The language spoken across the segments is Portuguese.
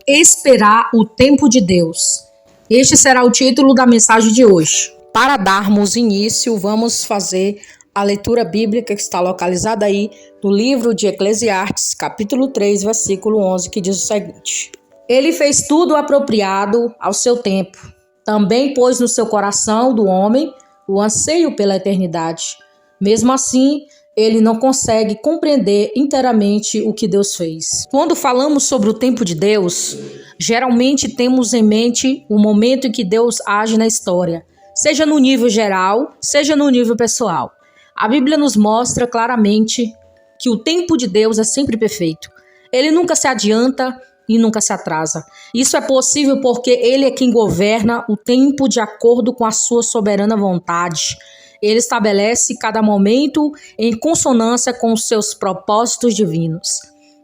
Esperar o tempo de Deus. Este será o título da mensagem de hoje. Para darmos início, vamos fazer a leitura bíblica que está localizada aí no livro de Eclesiastes, capítulo 3, versículo 11, que diz o seguinte: Ele fez tudo apropriado ao seu tempo. Também pôs no seu coração do homem o anseio pela eternidade. Mesmo assim, ele não consegue compreender inteiramente o que Deus fez. Quando falamos sobre o tempo de Deus, geralmente temos em mente o momento em que Deus age na história, seja no nível geral, seja no nível pessoal. A Bíblia nos mostra claramente que o tempo de Deus é sempre perfeito. Ele nunca se adianta e nunca se atrasa. Isso é possível porque Ele é quem governa o tempo de acordo com a sua soberana vontade. Ele estabelece cada momento em consonância com os seus propósitos divinos.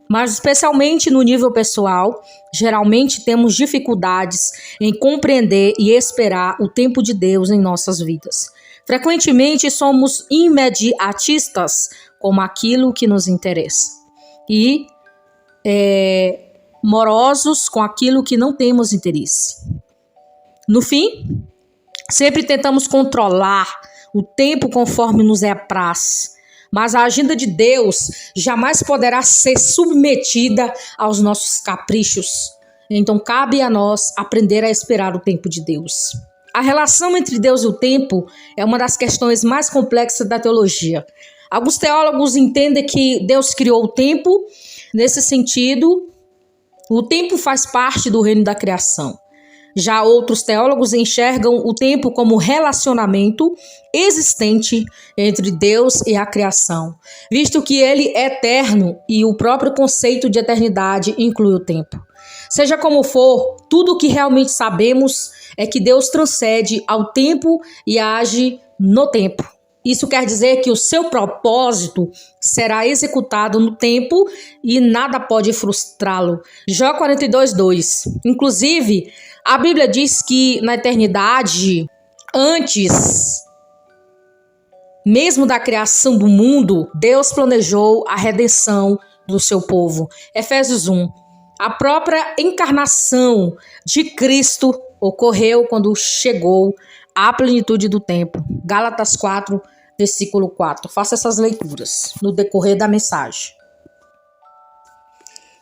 Mas especialmente no nível pessoal, geralmente temos dificuldades em compreender e esperar o tempo de Deus em nossas vidas. Frequentemente somos imediatistas com aquilo que nos interessa e morosos com aquilo que não temos interesse. No fim, sempre tentamos controlar o tempo conforme nos apraz, mas a agenda de Deus jamais poderá ser submetida aos nossos caprichos. Então cabe a nós aprender a esperar o tempo de Deus. A relação entre Deus e o tempo é uma das questões mais complexas da teologia. Alguns teólogos entendem que Deus criou o tempo. Nesse sentido, o tempo faz parte do reino da criação. Já outros teólogos enxergam o tempo como relacionamento existente entre Deus e a criação, visto que ele é eterno e o próprio conceito de eternidade inclui o tempo. Seja como for, tudo o que realmente sabemos é que Deus transcende ao tempo e age no tempo. Isso quer dizer que o seu propósito será executado no tempo e nada pode frustrá-lo. Jó 42:2. Inclusive, a Bíblia diz que na eternidade, antes mesmo da criação do mundo, Deus planejou a redenção do seu povo. Efésios 1. A própria encarnação de Cristo ocorreu quando chegou à plenitude do tempo. Gálatas 4, versículo 4. Faça essas leituras no decorrer da mensagem.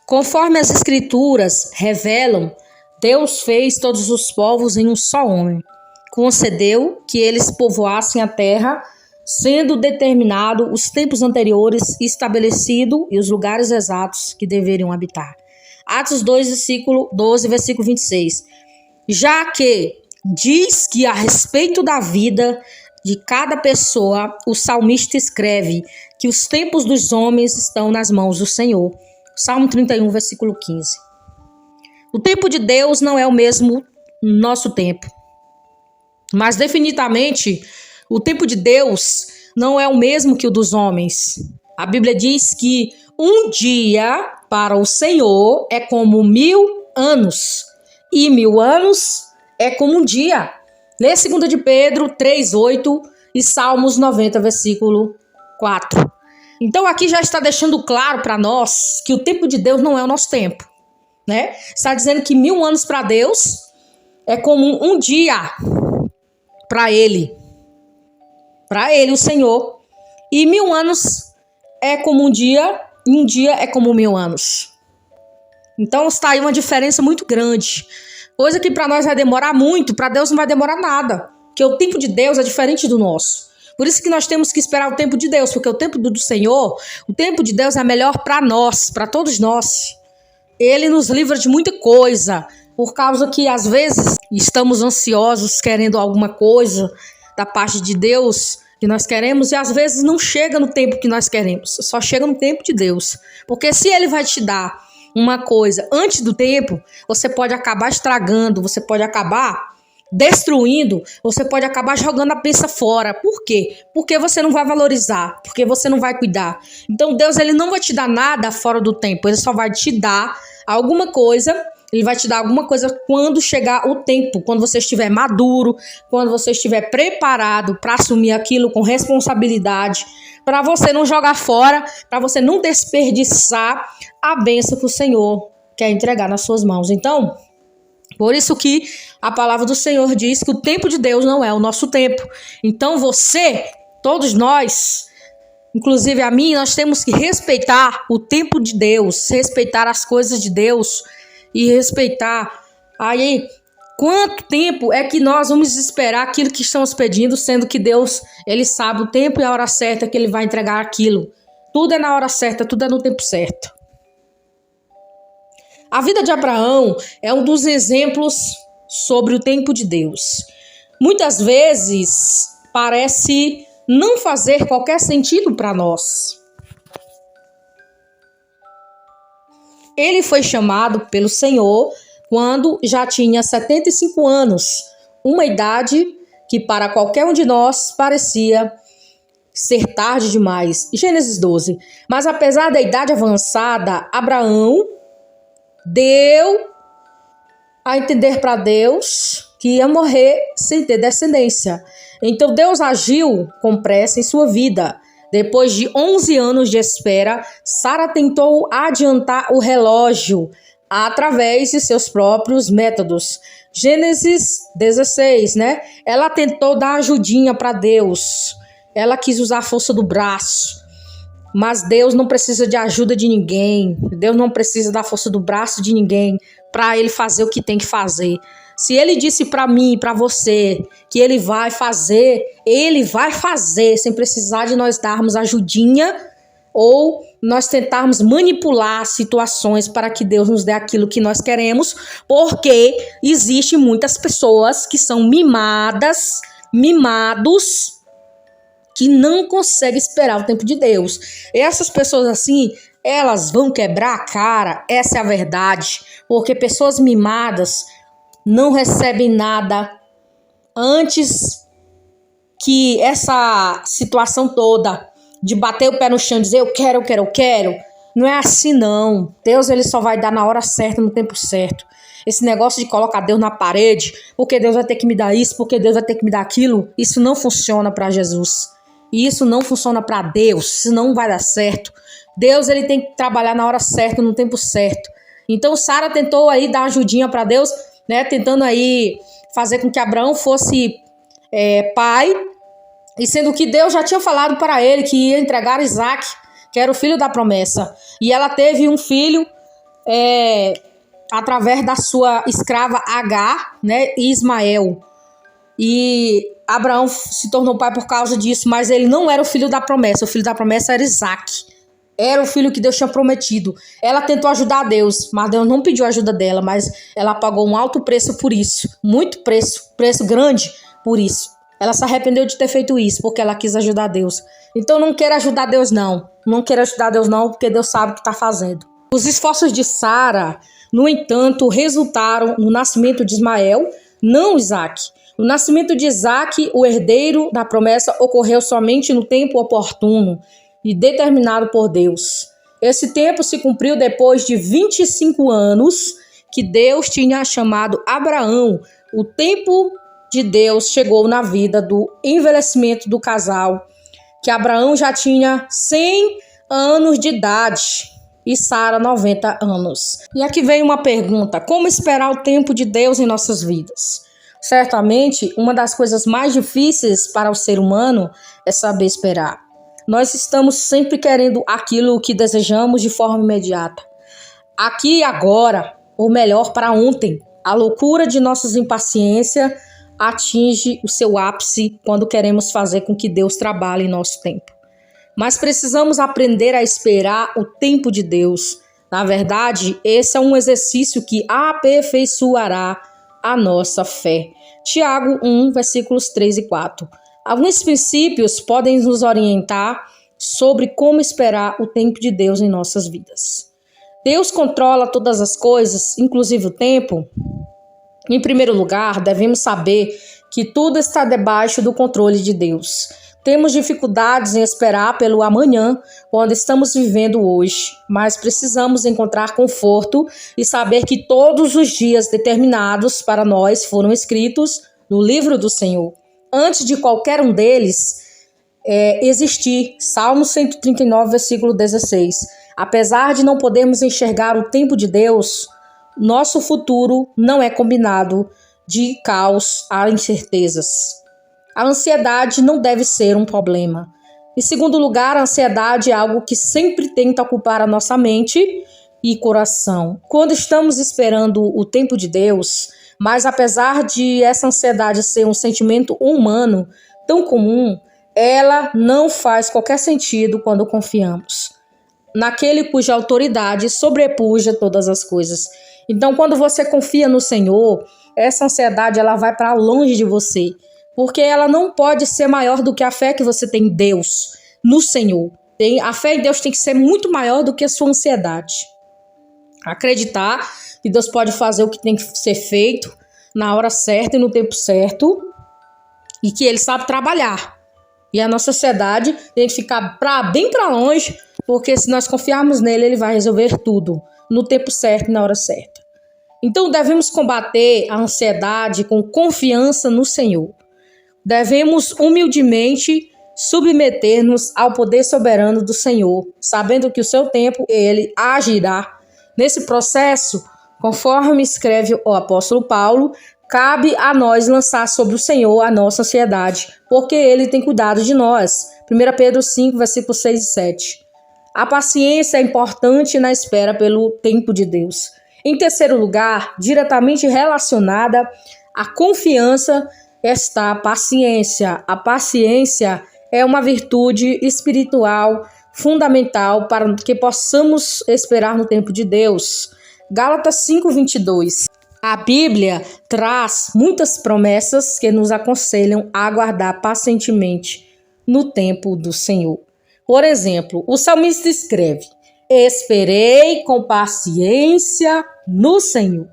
Conforme as Escrituras revelam, Deus fez todos os povos em um só homem. Concedeu que eles povoassem a terra, sendo determinado os tempos anteriores estabelecido e os lugares exatos que deveriam habitar. Atos 2, versículo 12, versículo 26. Já que diz que a respeito da vida de cada pessoa, o salmista escreve que os tempos dos homens estão nas mãos do Senhor. Salmo 31, versículo 15. O tempo de Deus não é o mesmo nosso tempo, mas definitivamente o tempo de Deus não é o mesmo que o dos homens. A Bíblia diz que um dia para o Senhor é como 1000 anos, e 1000 anos é como um dia. Lê 2 de Pedro 3:8 e Salmos 90, versículo 4. Então aqui já está deixando claro para nós que o tempo de Deus não é o nosso tempo, né? Está dizendo que 1000 anos para Deus é como um dia para Ele, o Senhor. E 1000 anos é como um dia, e um dia é como 1000 anos. Então está aí uma diferença muito grande. Coisa que para nós vai demorar muito, para Deus não vai demorar nada. Porque o tempo de Deus é diferente do nosso. Por isso que nós temos que esperar o tempo de Deus, porque o tempo do Senhor, o tempo de Deus é melhor para nós, para todos nós. Ele nos livra de muita coisa, por causa que às vezes estamos ansiosos, querendo alguma coisa da parte de Deus que nós queremos, e às vezes não chega no tempo que nós queremos, só chega no tempo de Deus. Porque se Ele vai te dar uma coisa antes do tempo, você pode acabar estragando, você pode acabar destruindo, você pode acabar jogando a peça fora. Por quê? Porque você não vai valorizar, porque você não vai cuidar. Então Deus, ele não vai te dar nada fora do tempo, ele só vai te dar alguma coisa. Ele vai te dar alguma coisa quando chegar o tempo, quando você estiver maduro, quando você estiver preparado para assumir aquilo com responsabilidade, para você não jogar fora, para você não desperdiçar a bênção que o Senhor quer entregar nas suas mãos. Então, por isso que a palavra do Senhor diz que o tempo de Deus não é o nosso tempo. Então você, todos nós, inclusive a mim, nós temos que respeitar o tempo de Deus, respeitar as coisas de Deus e respeitar aí quanto tempo é que nós vamos esperar aquilo que estamos pedindo, sendo que Deus, ele sabe o tempo e a hora certa que ele vai entregar aquilo. Tudo é na hora certa, tudo é no tempo certo. A vida de Abraão é um dos exemplos sobre o tempo de Deus. Muitas vezes parece não fazer qualquer sentido para nós. Ele foi chamado pelo Senhor quando já tinha 75 anos, uma idade que para qualquer um de nós parecia ser tarde demais. Gênesis 12. Mas apesar da idade avançada, Abraão deu a entender para Deus que ia morrer sem ter descendência. Então Deus agiu com pressa em sua vida. Depois de 11 anos de espera, Sara tentou adiantar o relógio através de seus próprios métodos. Gênesis 16, né? Ela tentou dar ajudinha para Deus. Ela quis usar a força do braço. Mas Deus não precisa de ajuda de ninguém. Deus não precisa da força do braço de ninguém para ele fazer o que tem que fazer. Se ele disse para mim e para você que ele vai fazer sem precisar de nós darmos ajudinha ou nós tentarmos manipular situações para que Deus nos dê aquilo que nós queremos, porque existem muitas pessoas que são mimados, que não conseguem esperar o tempo de Deus. E essas pessoas assim, elas vão quebrar a cara, essa é a verdade, porque pessoas mimadas não recebem nada antes que essa situação toda de bater o pé no chão e dizer eu quero. Não é assim não. Deus ele só vai dar na hora certa, no tempo certo. Esse negócio de colocar Deus na parede, porque Deus vai ter que me dar isso, porque Deus vai ter que me dar aquilo, isso não funciona para Jesus. E isso não funciona para Deus, isso não vai dar certo. Deus ele tem que trabalhar na hora certa, no tempo certo. Então Sara tentou aí dar ajudinha para Deus, né, tentando aí fazer com que Abraão fosse pai, e sendo que Deus já tinha falado para ele que ia entregar Isaac, que era o filho da promessa. E ela teve um filho através da sua escrava Agar, né, Ismael. E Abraão se tornou pai por causa disso, mas ele não era o filho da promessa. O filho da promessa era Isaac. Era o filho que Deus tinha prometido. Ela tentou ajudar Deus, mas Deus não pediu ajuda dela, mas ela pagou um alto preço por isso. Muito preço grande por isso. Ela se arrependeu de ter feito isso, porque ela quis ajudar Deus. Então não queira ajudar Deus não. Não queira ajudar Deus não, porque Deus sabe o que está fazendo. Os esforços de Sara, no entanto, resultaram no nascimento de Ismael, não Isaac. O nascimento de Isaac, o herdeiro da promessa, ocorreu somente no tempo oportuno e determinado por Deus. Esse tempo se cumpriu depois de 25 anos que Deus tinha chamado Abraão. O tempo de Deus chegou na vida do envelhecimento do casal, que Abraão já tinha 100 anos de idade e Sara 90 anos. E aqui vem uma pergunta: como esperar o tempo de Deus em nossas vidas? Certamente, uma das coisas mais difíceis para o ser humano é saber esperar. Nós estamos sempre querendo aquilo que desejamos de forma imediata. Aqui e agora, ou melhor, para ontem. A loucura de nossas impaciências atinge o seu ápice quando queremos fazer com que Deus trabalhe em nosso tempo. Mas precisamos aprender a esperar o tempo de Deus. Na verdade, esse é um exercício que aperfeiçoará a nossa fé. Tiago 1, versículos 3 e 4. Alguns princípios podem nos orientar sobre como esperar o tempo de Deus em nossas vidas. Deus controla todas as coisas, inclusive o tempo. Em primeiro lugar, devemos saber que tudo está debaixo do controle de Deus. Temos dificuldades em esperar pelo amanhã, quando estamos vivendo hoje, mas precisamos encontrar conforto e saber que todos os dias determinados para nós foram escritos no livro do Senhor. Antes de qualquer um deles existir. Salmo 139, versículo 16. Apesar de não podermos enxergar o tempo de Deus, nosso futuro não é combinado de caos a incertezas. A ansiedade não deve ser um problema. Em segundo lugar, a ansiedade é algo que sempre tenta ocupar a nossa mente e coração. Quando estamos esperando o tempo de Deus, mas apesar de essa ansiedade ser um sentimento humano tão comum, ela não faz qualquer sentido quando confiamos naquele cuja autoridade sobrepuja todas as coisas. Então, quando você confia no Senhor, essa ansiedade ela vai para longe de você, porque ela não pode ser maior do que a fé que você tem em Deus, no Senhor. A fé em Deus tem que ser muito maior do que a sua ansiedade. Acreditar que Deus pode fazer o que tem que ser feito na hora certa e no tempo certo, e que Ele sabe trabalhar. E a nossa ansiedade tem que ficar bem para longe, porque se nós confiarmos nele, Ele vai resolver tudo no tempo certo e na hora certa. Então devemos combater a ansiedade com confiança no Senhor. Devemos humildemente submeter-nos ao poder soberano do Senhor, sabendo que o seu tempo Ele agirá. Nesse processo, conforme escreve o apóstolo Paulo, cabe a nós lançar sobre o Senhor a nossa ansiedade, porque Ele tem cuidado de nós. 1 Pedro 5, versículos 6 e 7. A paciência é importante na espera pelo tempo de Deus. Em terceiro lugar, diretamente relacionada à confiança, está a paciência. A paciência é uma virtude espiritual fundamental para que possamos esperar no tempo de Deus. Gálatas 5:22. A Bíblia traz muitas promessas que nos aconselham a aguardar pacientemente no tempo do Senhor. Por exemplo, o salmista escreve: esperei com paciência no Senhor.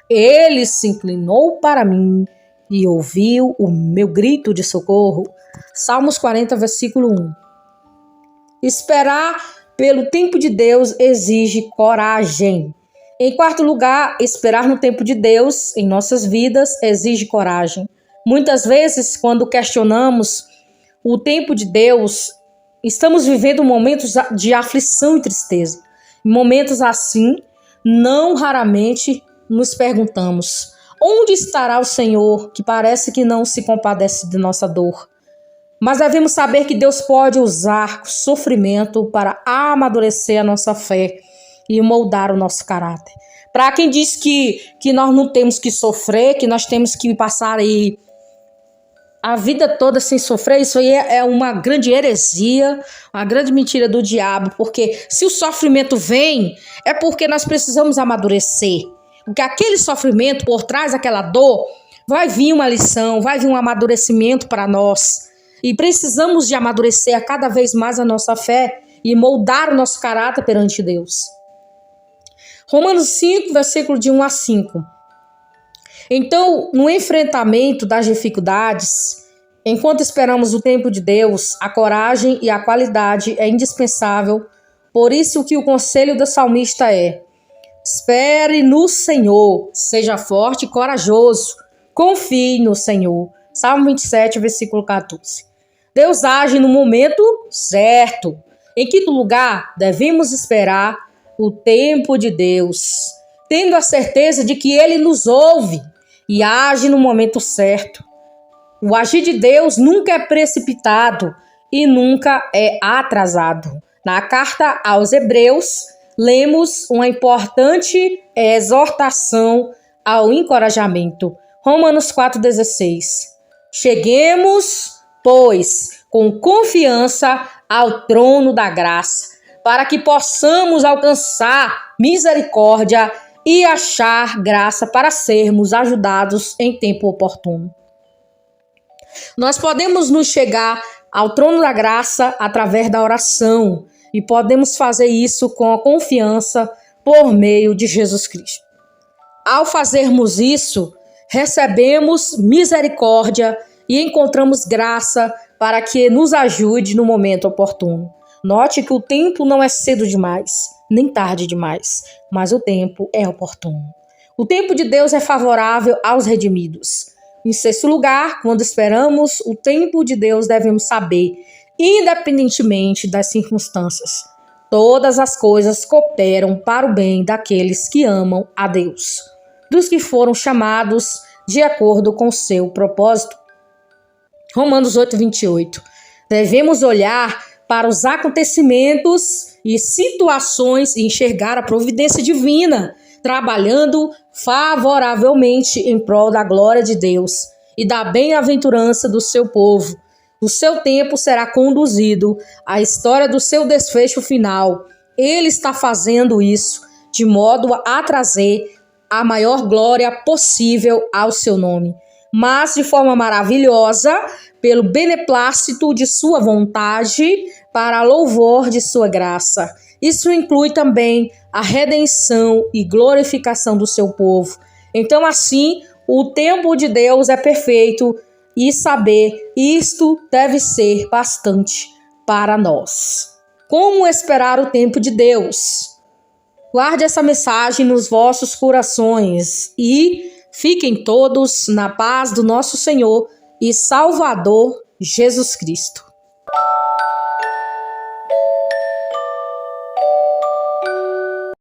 Ele se inclinou para mim e ouviu o meu grito de socorro. Salmos 40, versículo 1. Esperar pelo tempo de Deus exige coragem. Em quarto lugar, esperar no tempo de Deus em nossas vidas exige coragem. Muitas vezes, quando questionamos o tempo de Deus, estamos vivendo momentos de aflição e tristeza. Em momentos assim, não raramente nos perguntamos: onde estará o Senhor, que parece que não se compadece de nossa dor? Mas devemos saber que Deus pode usar o sofrimento para amadurecer a nossa fé e moldar o nosso caráter. Para quem diz que nós não temos que sofrer, que nós temos que passar aí a vida toda sem sofrer, isso aí é uma grande heresia, uma grande mentira do diabo, porque se o sofrimento vem, é porque nós precisamos amadurecer. Porque aquele sofrimento, por trás daquela dor, vai vir uma lição, vai vir um amadurecimento para nós. E precisamos de amadurecer a cada vez mais a nossa fé e moldar o nosso caráter perante Deus. Romanos 5, versículo de 1 a 5. Então, no enfrentamento das dificuldades, enquanto esperamos o tempo de Deus, a coragem e a qualidade é indispensável. Por isso que o conselho do salmista é: espere no Senhor, seja forte e corajoso, confie no Senhor. Salmo 27, versículo 14. Deus age no momento certo. Em quinto lugar, devemos esperar o tempo de Deus, tendo a certeza de que Ele nos ouve e age no momento certo. O agir de Deus nunca é precipitado e nunca é atrasado. Na carta aos Hebreus, lemos uma importante exortação ao encorajamento. Romanos 4,16. Cheguemos, pois, com confiança ao trono da graça, para que possamos alcançar misericórdia e achar graça para sermos ajudados em tempo oportuno. Nós podemos nos chegar ao trono da graça através da oração e podemos fazer isso com a confiança por meio de Jesus Cristo. Ao fazermos isso, recebemos misericórdia e encontramos graça para que nos ajude no momento oportuno. Note que o tempo não é cedo demais, nem tarde demais, mas o tempo é oportuno. O tempo de Deus é favorável aos redimidos. Em sexto lugar, quando esperamos o tempo de Deus, devemos saber, independentemente das circunstâncias, todas as coisas cooperam para o bem daqueles que amam a Deus, dos que foram chamados de acordo com seu propósito. Romanos 8:28. Devemos olhar para os acontecimentos e situações e enxergar a providência divina, trabalhando favoravelmente em prol da glória de Deus e da bem-aventurança do seu povo. O seu tempo será conduzido à história do seu desfecho final. Ele está fazendo isso de modo a trazer a maior glória possível ao seu nome, mas de forma maravilhosa, pelo beneplácito de sua vontade, para louvor de sua graça. Isso inclui também a redenção e glorificação do seu povo. Então, assim, o tempo de Deus é perfeito e saber isto deve ser bastante para nós. Como esperar o tempo de Deus? Guarde essa mensagem nos vossos corações e fiquem todos na paz do nosso Senhor e Salvador Jesus Cristo.